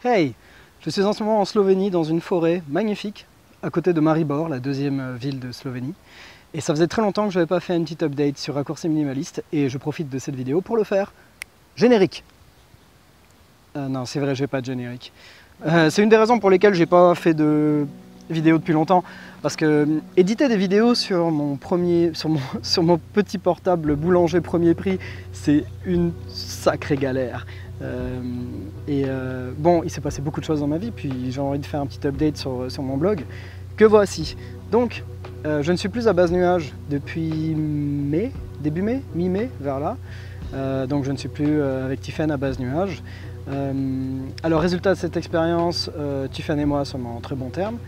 Hey! Je suis en ce moment en Slovénie dans une forêt magnifique à côté de Maribor, la deuxième ville de Slovénie. Et ça faisait très longtemps que je n'avais pas fait une petite update sur Raccourci Minimaliste et je profite de cette vidéo pour le faire. Générique! Non, c'est vrai, j'ai pas de générique. C'est une des raisons pour lesquelles j'ai pas fait de vidéo depuis longtemps. Parce que éditer des vidéos sur mon petit portable boulanger premier prix, c'est une sacrée galère. Bon, il s'est passé beaucoup de choses dans ma vie, puis j'ai envie de faire un petit update sur mon blog, que voici. Donc, je ne suis plus à Base Nuage depuis mai, début mai, mi-mai, vers là. Donc je ne suis plus avec Tiffen à Base Nuage. Alors, résultat de cette expérience, Tiffen et moi sommes en très bons termes.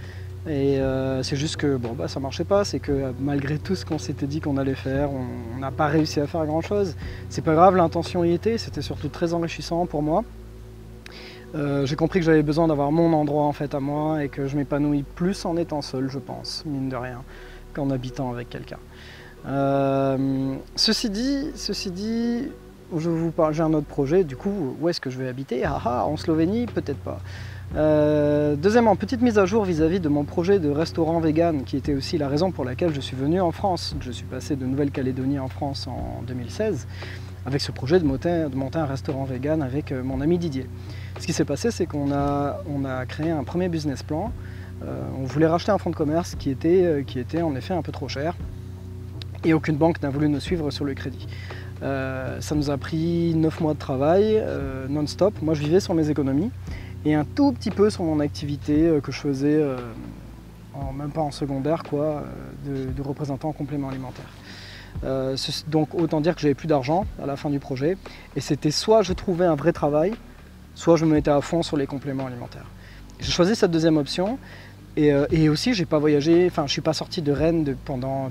Et c'est juste que bon, bah, ça marchait pas, c'est que malgré tout ce qu'on s'était dit qu'on allait faire, on n'a pas réussi à faire grand chose. C'est pas grave, l'intention y était, c'était surtout très enrichissant pour moi. J'ai compris que j'avais besoin d'avoir mon endroit en fait à moi et que je m'épanouis plus en étant seul, je pense, mine de rien, qu'en habitant avec quelqu'un. Ceci dit, je vous parle, j'ai un autre projet, du coup, où est-ce que je vais habiter? En Slovénie, peut-être pas. Deuxièmement, petite mise à jour vis-à-vis de mon projet de restaurant vegan, qui était aussi la raison pour laquelle je suis venu en France. Je suis passé de Nouvelle-Calédonie en France en 2016, avec ce projet de monter un restaurant vegan avec mon ami Didier. Ce qui s'est passé, c'est qu'on a créé un premier business plan. On voulait racheter un fonds de commerce qui était en effet un peu trop cher, et aucune banque n'a voulu nous suivre sur le crédit. Ça nous a pris 9 mois de travail non-stop. Moi, je vivais sur mes économies et un tout petit peu sur mon activité que je faisais, même pas en secondaire, quoi, de représentant en complément alimentaire. Donc autant dire que j'avais plus d'argent à la fin du projet, et c'était soit je trouvais un vrai travail, soit je me mettais à fond sur les compléments alimentaires. J'ai choisi cette deuxième option, et aussi j'ai pas voyagé, enfin je suis pas sorti de Rennes pendant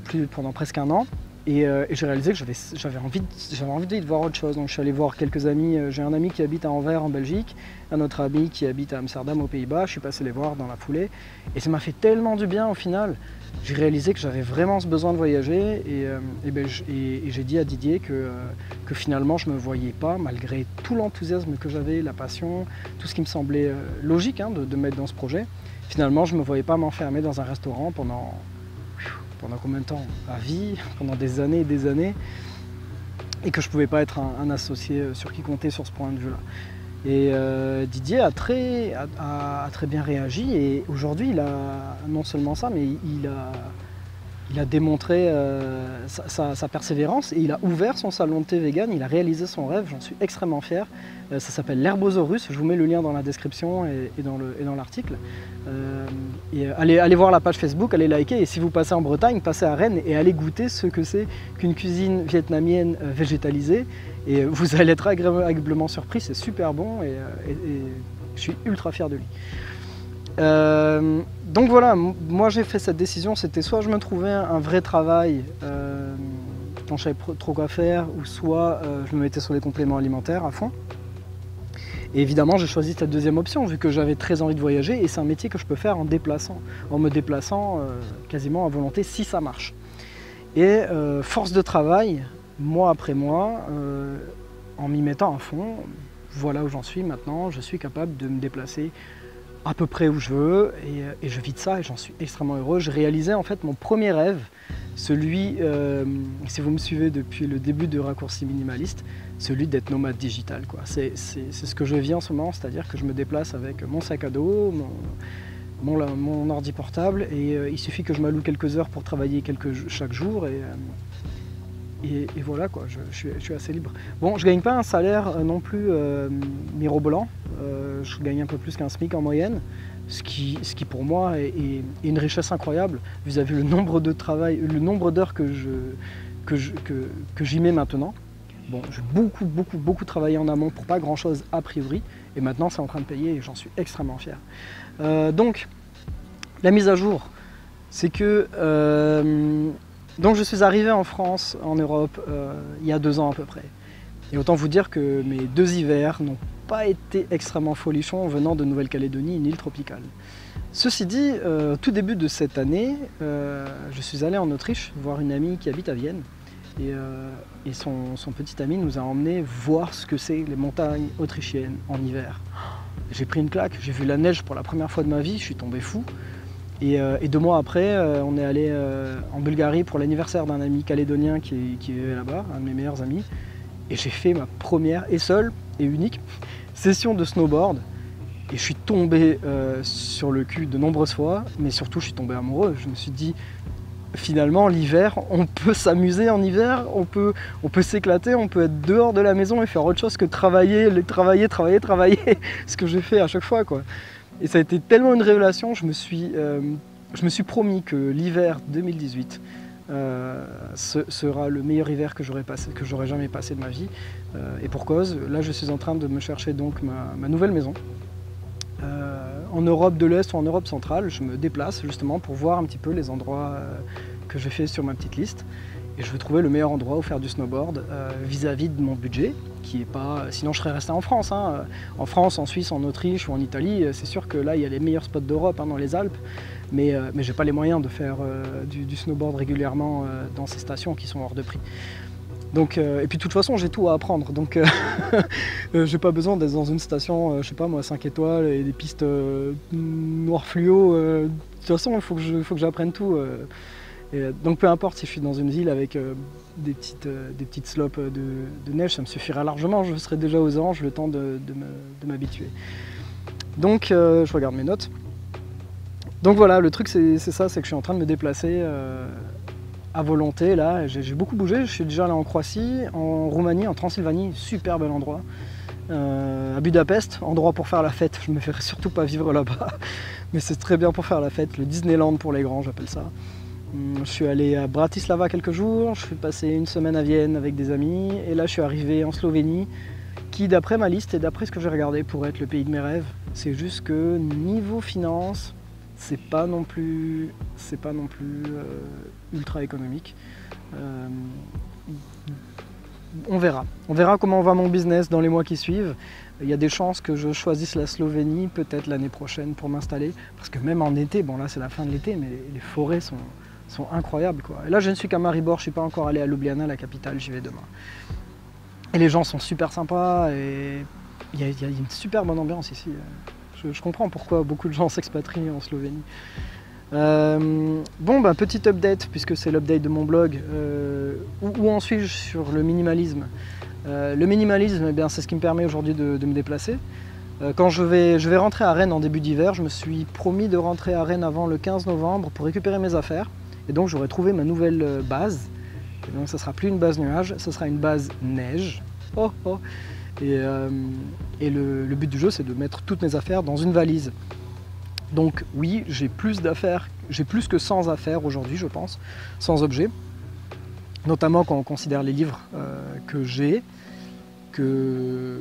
presque un an. Et j'ai réalisé que j'avais envie de voir autre chose. Donc je suis allé voir quelques amis. J'ai un ami qui habite à Anvers en Belgique, un autre ami qui habite à Amsterdam aux Pays-Bas. Je suis passé les voir dans la foulée. Et ça m'a fait tellement du bien au final. J'ai réalisé que j'avais vraiment ce besoin de voyager. Et j'ai dit à Didier que finalement je ne me voyais pas, malgré tout l'enthousiasme que j'avais, la passion, tout ce qui me semblait logique de mettre dans ce projet. Finalement je ne me voyais pas m'enfermer dans un restaurant pendant combien de temps? À vie, pendant des années et des années, et que je ne pouvais pas être un associé sur qui compter sur ce point de vue-là. Et Didier a très bien réagi, et aujourd'hui, il a non seulement ça, mais il a démontré sa persévérance, et il a ouvert son salon de thé vegan, il a réalisé son rêve, j'en suis extrêmement fier. Ça s'appelle l'Herbosaurus, je vous mets le lien dans la description et dans l'article. Allez voir la page Facebook, allez liker, et si vous passez en Bretagne, passez à Rennes et allez goûter ce que c'est qu'une cuisine vietnamienne végétalisée, et vous allez être agréablement surpris, c'est super bon, et je suis ultra fier de lui. Donc voilà, moi j'ai fait cette décision, c'était soit je me trouvais un vrai travail quand je savais trop quoi faire, ou soit je me mettais sur les compléments alimentaires à fond. Et évidemment j'ai choisi cette deuxième option vu que j'avais très envie de voyager, et c'est un métier que je peux faire en me déplaçant quasiment à volonté si ça marche. Et force de travail, mois après mois, en m'y mettant à fond, voilà où j'en suis maintenant, je suis capable de me déplacer à peu près où je veux, et je vis de ça et j'en suis extrêmement heureux. Je réalisais en fait mon premier rêve, celui, si vous me suivez depuis le début de Raccourci Minimaliste, celui d'être nomade digital, quoi. C'est ce que je vis en ce moment, c'est-à-dire que je me déplace avec mon sac à dos, mon ordi portable, et il suffit que je m'alloue quelques heures pour travailler chaque jour, et voilà, quoi, je suis assez libre. Bon, je gagne pas un salaire non plus mirobolant, je gagne un peu plus qu'un SMIC en moyenne, ce qui pour moi est une richesse incroyable vis-à-vis le nombre de travail, le nombre d'heures que j'y mets maintenant. Bon, j'ai beaucoup travaillé en amont pour pas grand chose a priori, et maintenant c'est en train de payer et j'en suis extrêmement fier. Donc, la mise à jour, c'est que donc je suis arrivé en France, en Europe, il y a 2 ans à peu près. Et autant vous dire que mes 2 hivers n'ont pas été extrêmement folichons venant de Nouvelle-Calédonie, une île tropicale. Ceci dit, tout début de cette année, je suis allé en Autriche voir une amie qui habite à Vienne. Et son petit ami nous a emmenés voir ce que c'est les montagnes autrichiennes en hiver. J'ai pris une claque, j'ai vu la neige pour la première fois de ma vie, je suis tombé fou. Et 2 mois après, on est allé en Bulgarie pour l'anniversaire d'un ami calédonien qui est là-bas, un de mes meilleurs amis. Et j'ai fait ma première et seule et unique session de snowboard. Et je suis tombé sur le cul de nombreuses fois, mais surtout je suis tombé amoureux. Je me suis dit, finalement l'hiver, on peut s'amuser en hiver, on peut s'éclater, on peut être dehors de la maison et faire autre chose que travailler, ce que j'ai fait à chaque fois, quoi. Et ça a été tellement une révélation, je me suis promis que l'hiver 2018 sera le meilleur hiver que j'aurais jamais passé de ma vie. Et pour cause, là je suis en train de me chercher donc ma nouvelle maison. En Europe de l'Est ou en Europe centrale, je me déplace justement pour voir un petit peu les endroits que j'ai fait sur ma petite liste. Et je veux trouver le meilleur endroit où faire du snowboard vis-à-vis de mon budget, qui est pas... Sinon je serais resté en France. Hein. En France, en Suisse, en Autriche ou en Italie, c'est sûr que là il y a les meilleurs spots d'Europe, hein, dans les Alpes. Mais j'ai pas les moyens de faire du snowboard régulièrement dans ces stations qui sont hors de prix. Donc, et puis de toute façon j'ai tout à apprendre, donc j'ai pas besoin d'être dans une station, je sais pas moi, 5 étoiles et des pistes noir fluo. De toute façon il faut que j'apprenne tout. Donc peu importe si je suis dans une ville avec des petites slopes de neige, ça me suffira largement, je serai déjà aux anges le temps de m'habituer. Donc je regarde mes notes. Donc voilà, le truc c'est ça, c'est que je suis en train de me déplacer à volonté là. J'ai beaucoup bougé, je suis déjà allé en Croatie, en Roumanie, en Transylvanie, super bel endroit. À Budapest, endroit pour faire la fête, je ne me ferai surtout pas vivre là-bas, mais c'est très bien pour faire la fête, le Disneyland pour les grands j'appelle ça. Je suis allé à Bratislava quelques jours, je suis passé une semaine à Vienne avec des amis, et là je suis arrivé en Slovénie, qui d'après ma liste et d'après ce que j'ai regardé pourrait être le pays de mes rêves. C'est juste que niveau finance, c'est pas non plus ultra économique. On verra comment va mon business dans les mois qui suivent. Il y a des chances que je choisisse la Slovénie peut-être l'année prochaine pour m'installer, parce que même en été, bon là c'est la fin de l'été, mais les forêts sont incroyables, quoi. Et là je ne suis qu'à Maribor, je ne suis pas encore allé à Ljubljana, la capitale, j'y vais demain. Et les gens sont super sympas et il y a une super bonne ambiance ici. Je comprends pourquoi beaucoup de gens s'expatrient en Slovénie. Bon, bah, petit update, puisque c'est l'update de mon blog. Où en suis-je sur le minimalisme? Le minimalisme, eh bien, c'est ce qui me permet aujourd'hui de me déplacer. Quand je vais rentrer à Rennes en début d'hiver, je me suis promis de rentrer à Rennes avant le 15 novembre pour récupérer mes affaires. Et donc j'aurai trouvé ma nouvelle base. Et donc ça ne sera plus une base nuage, ce sera une base neige. Oh, oh. Et le but du jeu, c'est de mettre toutes mes affaires dans une valise. Donc oui, j'ai plus d'affaires, j'ai plus que 100 affaires aujourd'hui, je pense, 100 objets. Notamment quand on considère les livres que j'ai, que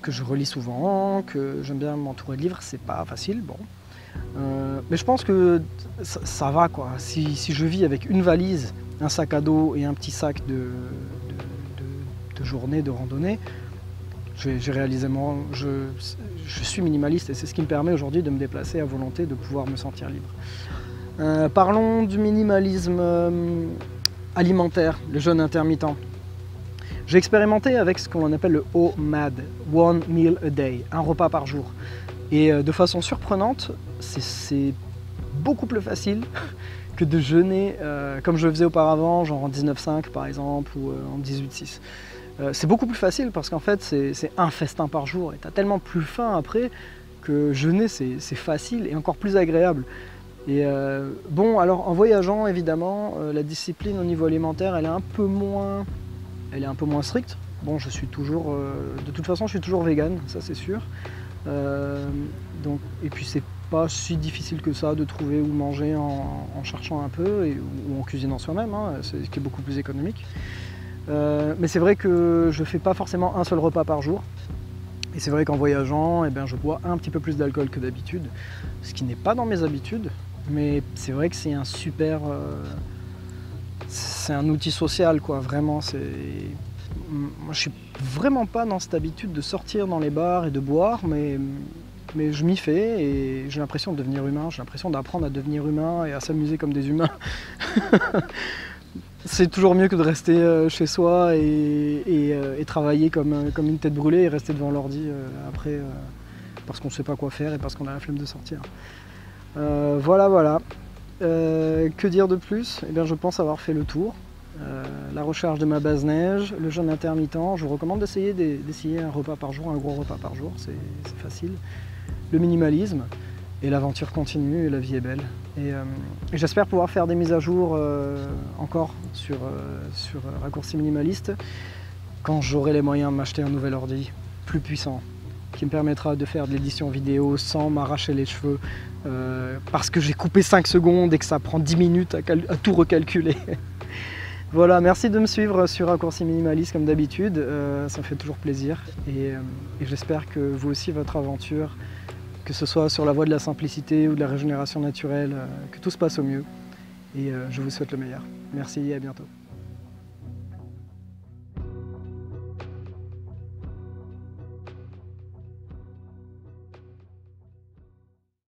je relis souvent, que j'aime bien m'entourer de livres, c'est pas facile, bon. Mais je pense que ça va, quoi. Si je vis avec une valise, un sac à dos et un petit sac de journée, de randonnée, j'ai réalisé je suis minimaliste et c'est ce qui me permet aujourd'hui de me déplacer à volonté, de pouvoir me sentir libre. Parlons du minimalisme alimentaire, le jeûne intermittent. J'ai expérimenté avec ce qu'on appelle le OMAD, One Meal a Day, un repas par jour. Et de façon surprenante, c'est beaucoup plus facile que de jeûner comme je le faisais auparavant, genre en 19,5 par exemple, ou en 18,6. C'est beaucoup plus facile parce qu'en fait c'est un festin par jour et tu as tellement plus faim après que jeûner c'est facile et encore plus agréable. Et bon, alors en voyageant évidemment, la discipline au niveau alimentaire elle est un peu moins stricte. Bon, je suis toujours, de toute façon je suis toujours vegan, ça c'est sûr. Donc, et puis c'est pas si difficile que ça de trouver où manger en cherchant un peu ou en cuisinant soi-même, hein, c'est ce qui est beaucoup plus économique. Mais c'est vrai que je fais pas forcément un seul repas par jour. Et c'est vrai qu'en voyageant, eh bien, je bois un petit peu plus d'alcool que d'habitude, ce qui n'est pas dans mes habitudes, mais c'est vrai que c'est un super... c'est un outil social, quoi, vraiment. Moi, je suis vraiment pas dans cette habitude de sortir dans les bars et de boire, mais je m'y fais et j'ai l'impression de devenir humain, j'ai l'impression d'apprendre à devenir humain et à s'amuser comme des humains. C'est toujours mieux que de rester chez soi et travailler comme une tête brûlée et rester devant l'ordi après parce qu'on ne sait pas quoi faire et parce qu'on a la flemme de sortir. Voilà. Que dire de plus? Eh bien, je pense avoir fait le tour. La recharge de ma base neige, le jeûne intermittent, je vous recommande d'essayer un repas par jour, un gros repas par jour, c'est facile. Le minimalisme, et l'aventure continue, et la vie est belle. Et j'espère pouvoir faire des mises à jour encore sur Raccourci Minimaliste quand j'aurai les moyens de m'acheter un nouvel ordi plus puissant, qui me permettra de faire de l'édition vidéo sans m'arracher les cheveux, parce que j'ai coupé 5 secondes et que ça prend 10 minutes à tout recalculer. Voilà, merci de me suivre sur Raccourci Minimaliste comme d'habitude, ça me fait toujours plaisir et j'espère que vous aussi, votre aventure, que ce soit sur la voie de la simplicité ou de la régénération naturelle, que tout se passe au mieux et je vous souhaite le meilleur. Merci et à bientôt.